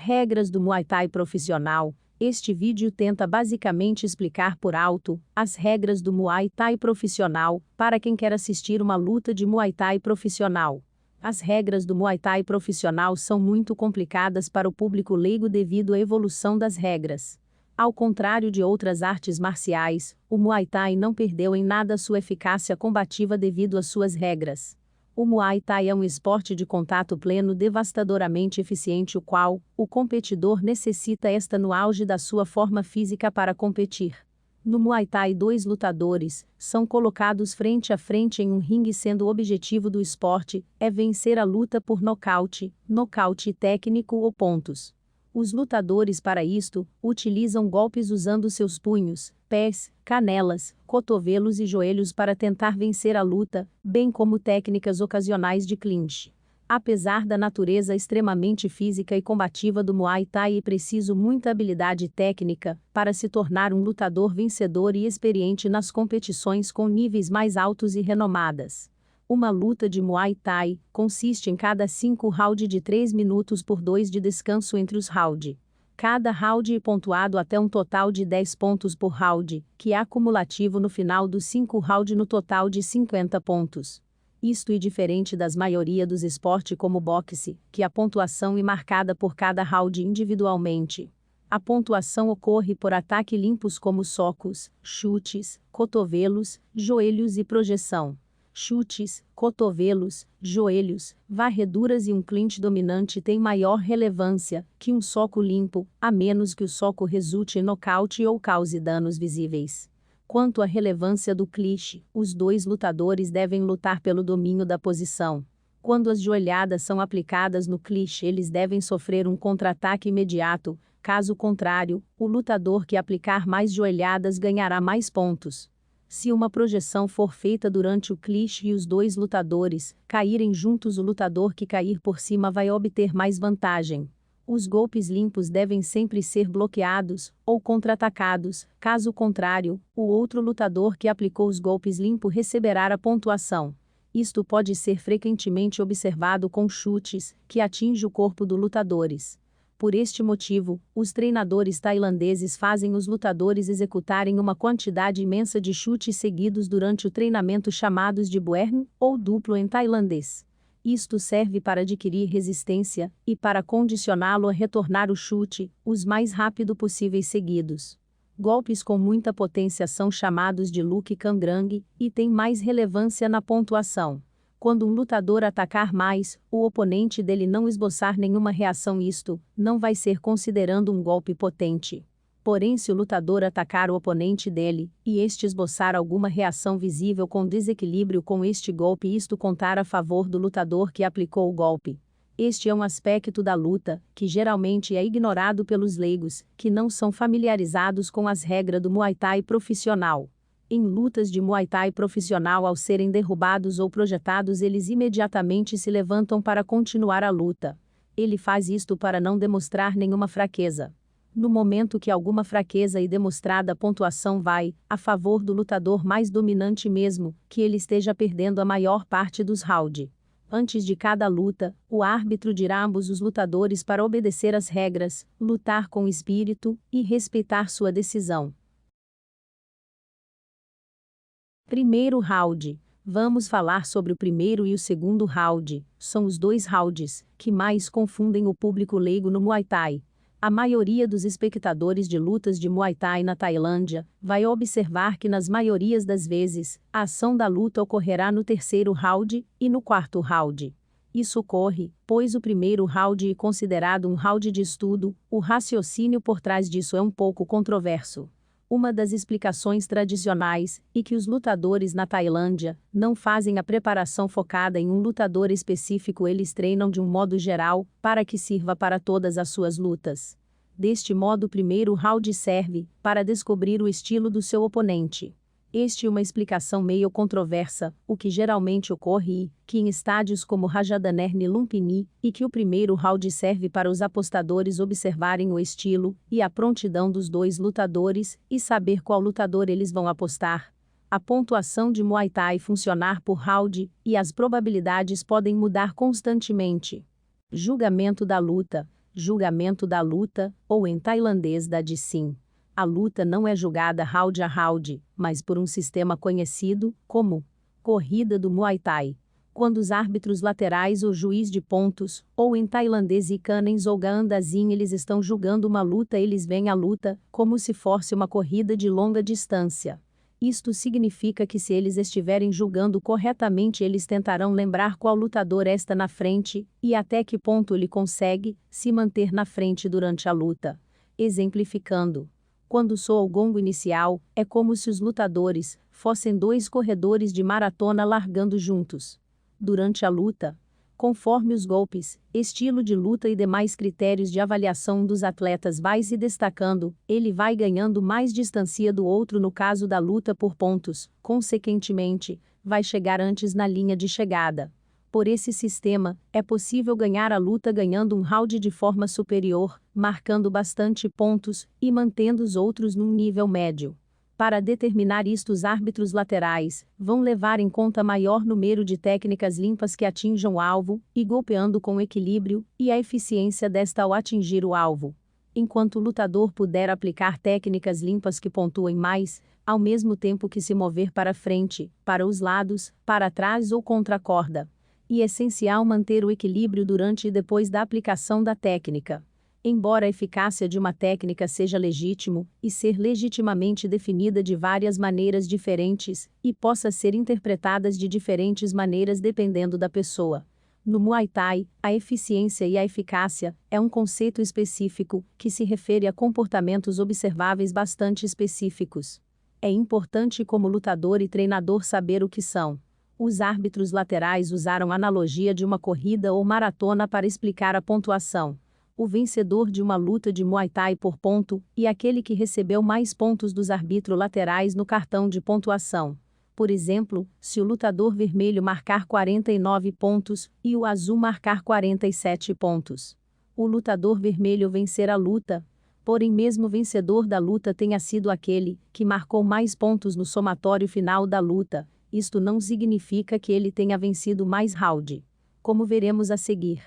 Regras do Muay Thai profissional. Este vídeo tenta basicamente explicar por alto as regras do Muay Thai profissional para quem quer assistir uma luta de Muay Thai profissional. As regras do Muay Thai profissional são muito complicadas para o público leigo devido à evolução das regras. Ao contrário de outras artes marciais, o Muay Thai não perdeu em nada sua eficácia combativa devido às suas regras. O Muay Thai é um esporte de contato pleno devastadoramente eficiente o qual o competidor necessita esta no auge da sua forma física para competir. No Muay Thai, dois lutadores são colocados frente a frente em um ringue sendo o objetivo do esporte é vencer a luta por nocaute, nocaute técnico ou pontos. Os lutadores para isto utilizam golpes usando seus punhos, pés, canelas, cotovelos e joelhos para tentar vencer a luta, bem como técnicas ocasionais de clinch. Apesar da natureza extremamente física e combativa do Muay Thai, é preciso muita habilidade técnica para se tornar um lutador vencedor e experiente nas competições com níveis mais altos e renomadas. Uma luta de Muay Thai consiste em cada 5 rounds de 3 minutos por 2 de descanso entre os rounds. Cada round é pontuado até um total de 10 pontos por round, que é acumulativo no final dos 5 rounds no total de 50 pontos. Isto é diferente das maioria dos esportes como boxe, que a pontuação é marcada por cada round individualmente. A pontuação ocorre por ataque limpos como socos, chutes, cotovelos, joelhos e projeção. Chutes, cotovelos, joelhos, varreduras e um clinch dominante têm maior relevância que um soco limpo, a menos que o soco resulte em nocaute ou cause danos visíveis. Quanto à relevância do clinch, os dois lutadores devem lutar pelo domínio da posição. Quando as joelhadas são aplicadas no clinch, eles devem sofrer um contra-ataque imediato, caso contrário, o lutador que aplicar mais joelhadas ganhará mais pontos. Se uma projeção for feita durante o clinch e os dois lutadores caírem juntos, o lutador que cair por cima vai obter mais vantagem. Os golpes limpos devem sempre ser bloqueados ou contra-atacados, caso contrário, o outro lutador que aplicou os golpes limpos receberá a pontuação. Isto pode ser frequentemente observado com chutes que atingem o corpo dos lutadores. Por este motivo, os treinadores tailandeses fazem os lutadores executarem uma quantidade imensa de chutes seguidos durante o treinamento chamados de Buerng, ou duplo em tailandês. Isto serve para adquirir resistência e para condicioná-lo a retornar o chute, os mais rápido possíveis seguidos. Golpes com muita potência são chamados de Luke Kangrang e têm mais relevância na pontuação. Quando um lutador atacar mais, o oponente dele não esboçar nenhuma reação, isto não vai ser considerando um golpe potente. Porém, se o lutador atacar o oponente dele, e este esboçar alguma reação visível com desequilíbrio com este golpe, isto contar a favor do lutador que aplicou o golpe. Este é um aspecto da luta, que geralmente é ignorado pelos leigos, que não são familiarizados com as regras do Muay Thai profissional. Em lutas de Muay Thai profissional, ao serem derrubados ou projetados, eles imediatamente se levantam para continuar a luta. Ele faz isto para não demonstrar nenhuma fraqueza. No momento que alguma fraqueza é demonstrada, a pontuação vai a favor do lutador mais dominante, mesmo que ele esteja perdendo a maior parte dos rounds. Antes de cada luta, o árbitro dirá a ambos os lutadores para obedecer às regras, lutar com espírito e respeitar sua decisão. Primeiro round. Vamos falar sobre o primeiro e o segundo round. São os dois rounds que mais confundem o público leigo no Muay Thai. A maioria dos espectadores de lutas de Muay Thai na Tailândia vai observar que nas maiorias das vezes, a ação da luta ocorrerá no terceiro round e no quarto round. Isso ocorre, pois o primeiro round é considerado um round de estudo, o raciocínio por trás disso é um pouco controverso. Uma das explicações tradicionais é que os lutadores na Tailândia não fazem a preparação focada em um lutador específico, eles treinam de um modo geral, para que sirva para todas as suas lutas. Deste modo, o primeiro round serve para descobrir o estilo do seu oponente. Este é uma explicação meio controversa, o que geralmente ocorre é que em estádios como Rajadhani Lumpini, e que o primeiro round serve para os apostadores observarem o estilo e a prontidão dos dois lutadores e saber qual lutador eles vão apostar. A pontuação de Muay Thai funcionar por round e as probabilidades podem mudar constantemente. Julgamento da luta. Julgamento da luta, ou em tailandês Dadsin. A luta não é julgada round a round, mas por um sistema conhecido como corrida do Muay Thai. Quando os árbitros laterais ou juiz de pontos, ou em tailandês Ikanens ou Gaandazin, eles estão julgando uma luta, eles veem a luta como se fosse uma corrida de longa distância. Isto significa que se eles estiverem julgando corretamente, eles tentarão lembrar qual lutador está na frente, e até que ponto ele consegue se manter na frente durante a luta. Exemplificando. Quando soa o gongo inicial, é como se os lutadores fossem dois corredores de maratona largando juntos. Durante a luta, conforme os golpes, estilo de luta e demais critérios de avaliação dos atletas vai se destacando, ele vai ganhando mais distância do outro no caso da luta por pontos, consequentemente, vai chegar antes na linha de chegada. Por esse sistema, é possível ganhar a luta ganhando um round de forma superior, marcando bastante pontos e mantendo os outros num nível médio. Para determinar isto, os árbitros laterais vão levar em conta maior número de técnicas limpas que atinjam o alvo, e golpeando com equilíbrio, e a eficiência desta ao atingir o alvo. Enquanto o lutador puder aplicar técnicas limpas que pontuem mais, ao mesmo tempo que se mover para frente, para os lados, para trás ou contra a corda. E é essencial manter o equilíbrio durante e depois da aplicação da técnica. Embora a eficácia de uma técnica seja legítimo, e ser legitimamente definida de várias maneiras diferentes, e possa ser interpretadas de diferentes maneiras dependendo da pessoa. No Muay Thai, a eficiência e a eficácia é um conceito específico, que se refere a comportamentos observáveis bastante específicos. É importante como lutador e treinador saber o que são. Os árbitros laterais usaram a analogia de uma corrida ou maratona para explicar a pontuação. O vencedor de uma luta de Muay Thai por ponto, e aquele que recebeu mais pontos dos árbitros laterais no cartão de pontuação. Por exemplo, se o lutador vermelho marcar 49 pontos, e o azul marcar 47 pontos. O lutador vermelho vencer a luta. Porém, mesmo o vencedor da luta tenha sido aquele que marcou mais pontos no somatório final da luta, isto não significa que ele tenha vencido mais round. Como veremos a seguir.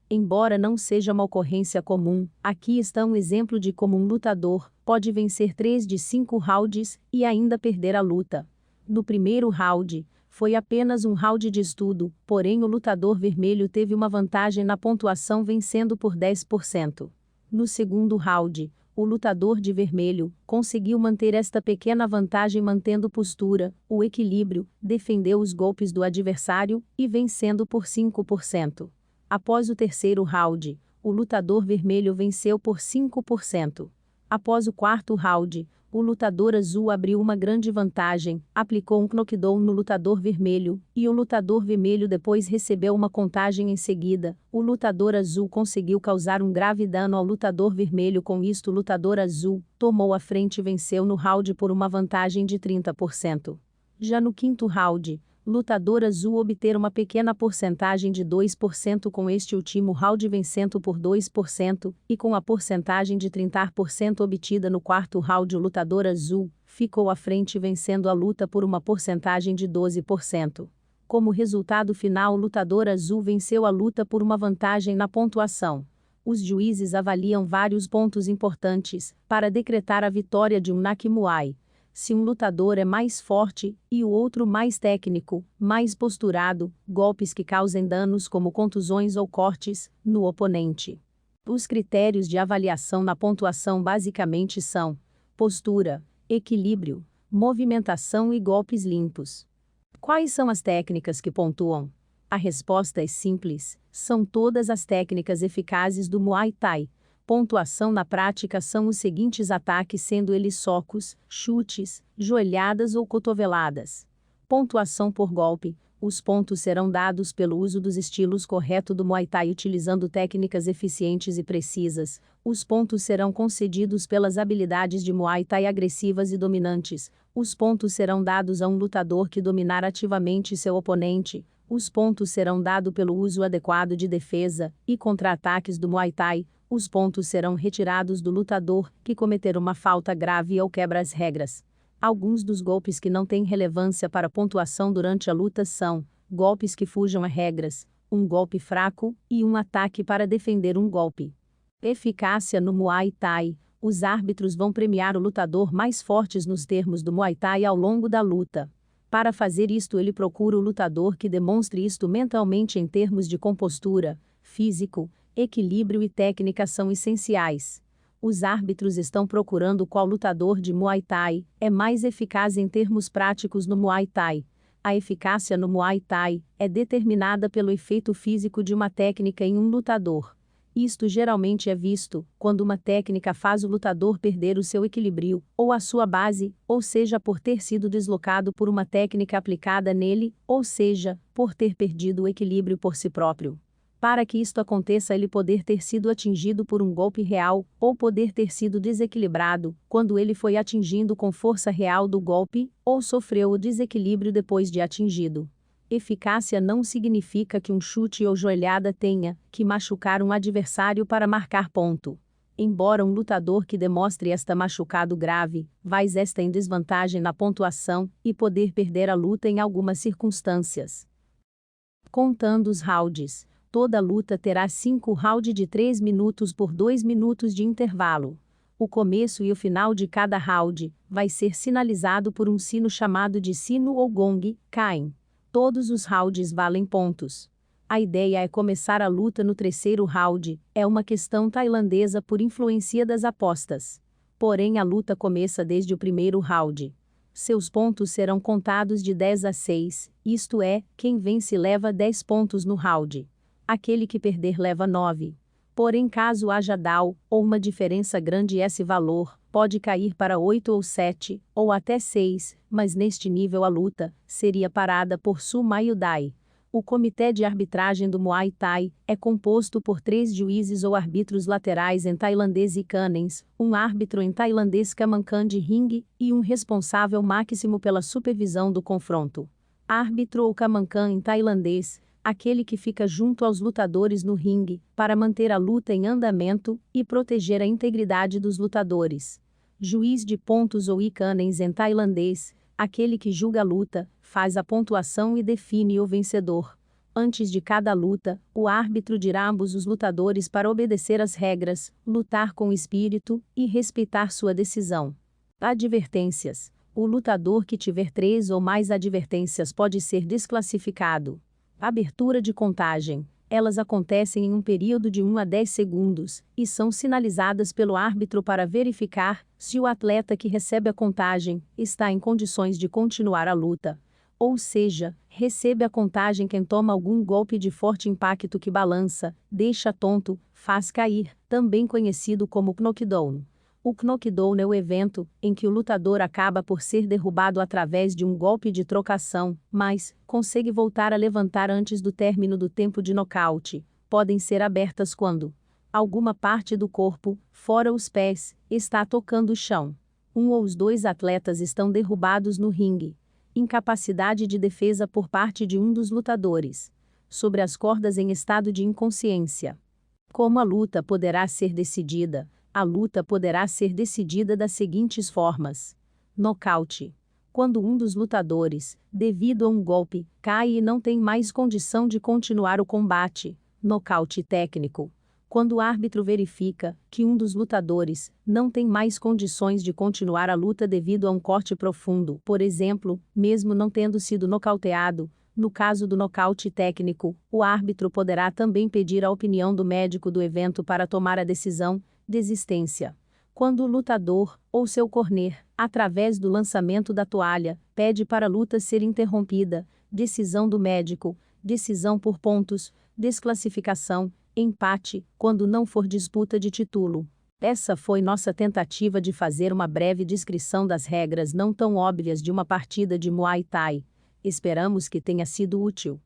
Embora não seja uma ocorrência comum, aqui está um exemplo de como um lutador pode vencer 3 de 5 rounds e ainda perder a luta. No primeiro round, foi apenas um round de estudo, porém o lutador vermelho teve uma vantagem na pontuação vencendo por 10%. No segundo round, o lutador de vermelho conseguiu manter esta pequena vantagem mantendo postura, o equilíbrio, defendeu os golpes do adversário e vencendo por 5%. Após o terceiro round, o lutador vermelho venceu por 5%. Após o quarto round, o lutador azul abriu uma grande vantagem, aplicou um knockdown no lutador vermelho, e o lutador vermelho depois recebeu uma contagem em seguida. O lutador azul conseguiu causar um grave dano ao lutador vermelho, com isto o lutador azul tomou a frente e venceu no round por uma vantagem de 30%. Já no quinto round, lutador azul obter uma pequena porcentagem de 2% com este último round vencendo por 2%, e com a porcentagem de 30% obtida no quarto round o lutador azul ficou à frente vencendo a luta por uma porcentagem de 12%. Como resultado final, o lutador azul venceu a luta por uma vantagem na pontuação. Os juízes avaliam vários pontos importantes para decretar a vitória de um Nak Muay. Se um lutador é mais forte, e o outro mais técnico, mais posturado, golpes que causem danos como contusões ou cortes, no oponente. Os critérios de avaliação na pontuação basicamente são postura, equilíbrio, movimentação e golpes limpos. Quais são as técnicas que pontuam? A resposta é simples, são todas as técnicas eficazes do Muay Thai. Pontuação na prática são os seguintes ataques, sendo eles socos, chutes, joelhadas ou cotoveladas. Pontuação por golpe. Os pontos serão dados pelo uso dos estilos correto do Muay Thai utilizando técnicas eficientes e precisas. Os pontos serão concedidos pelas habilidades de Muay Thai agressivas e dominantes. Os pontos serão dados a um lutador que dominar ativamente seu oponente. Os pontos serão dados pelo uso adequado de defesa e contra-ataques do Muay Thai. Os pontos serão retirados do lutador que cometer uma falta grave ou quebra as regras. Alguns dos golpes que não têm relevância para a pontuação durante a luta são golpes que fujam a regras, um golpe fraco e um ataque para defender um golpe. Eficácia no Muay Thai. Os árbitros vão premiar o lutador mais forte nos termos do Muay Thai ao longo da luta. Para fazer isto, ele procura o lutador que demonstre isto mentalmente em termos de compostura, físico, equilíbrio e técnica são essenciais. Os árbitros estão procurando qual lutador de Muay Thai é mais eficaz em termos práticos no Muay Thai. A eficácia no Muay Thai é determinada pelo efeito físico de uma técnica em um lutador. Isto geralmente é visto quando uma técnica faz o lutador perder o seu equilíbrio, ou a sua base, ou seja, por ter sido deslocado por uma técnica aplicada nele, ou seja, por ter perdido o equilíbrio por si próprio. Para que isto aconteça, ele poder ter sido atingido por um golpe real, ou poder ter sido desequilibrado, quando ele foi atingido com força real do golpe, ou sofreu o desequilíbrio depois de atingido. Eficácia não significa que um chute ou joelhada tenha que machucar um adversário para marcar ponto. Embora um lutador que demonstre esta machucado grave, vai esta em desvantagem na pontuação e poder perder a luta em algumas circunstâncias. Contando os rounds. Toda luta terá 5 rounds de 3 minutos por 2 minutos de intervalo. O começo e o final de cada round vai ser sinalizado por um sino chamado de sino ou gong, caem. Todos os rounds valem pontos. A ideia é começar a luta no terceiro round, é uma questão tailandesa por influência das apostas. Porém, a luta começa desde o primeiro round. Seus pontos serão contados de 10 a 6, isto é, quem vence leva 10 pontos no round. Aquele que perder leva 9. Porém, caso haja DAO, ou uma diferença grande, esse valor pode cair para 8 ou 7, ou até 6, mas neste nível a luta seria parada por Sumayu Dai. O comitê de arbitragem do Muay Thai é composto por 3 juízes ou árbitros laterais em tailandês e canens, um árbitro em tailandês Kamankan de ringue, e um responsável máximo pela supervisão do confronto. Árbitro ou Kamankan em tailandês, aquele que fica junto aos lutadores no ringue, para manter a luta em andamento e proteger a integridade dos lutadores. Juiz de pontos ou ikanens em tailandês, aquele que julga a luta, faz a pontuação e define o vencedor. Antes de cada luta, o árbitro dirá a ambos os lutadores para obedecer às regras, lutar com espírito e respeitar sua decisão. Advertências. O lutador que tiver 3 ou mais advertências pode ser desclassificado. Abertura de contagem. Elas acontecem em um período de 1 a 10 segundos, e são sinalizadas pelo árbitro para verificar se o atleta que recebe a contagem está em condições de continuar a luta. Ou seja, recebe a contagem quem toma algum golpe de forte impacto que balança, deixa tonto, faz cair, também conhecido como knockdown. O knockdown é o evento em que o lutador acaba por ser derrubado através de um golpe de trocação, mas consegue voltar a levantar antes do término do tempo de nocaute. Podem ser abertas quando alguma parte do corpo, fora os pés, está tocando o chão. Um ou os 2 atletas estão derrubados no ringue. Incapacidade de defesa por parte de um dos lutadores. Sobre as cordas em estado de inconsciência. Como a luta poderá ser decidida? A luta poderá ser decidida das seguintes formas. Nocaute. Quando um dos lutadores, devido a um golpe, cai e não tem mais condição de continuar o combate. Nocaute técnico. Quando o árbitro verifica que um dos lutadores não tem mais condições de continuar a luta devido a um corte profundo, por exemplo, mesmo não tendo sido nocauteado. No caso do nocaute técnico, o árbitro poderá também pedir a opinião do médico do evento para tomar a decisão. Desistência. Quando o lutador, ou seu corner, através do lançamento da toalha, pede para a luta ser interrompida. Decisão do médico. Decisão por pontos. Desclassificação. Empate, quando não for disputa de título. Essa foi nossa tentativa de fazer uma breve descrição das regras não tão óbvias de uma partida de Muay Thai. Esperamos que tenha sido útil.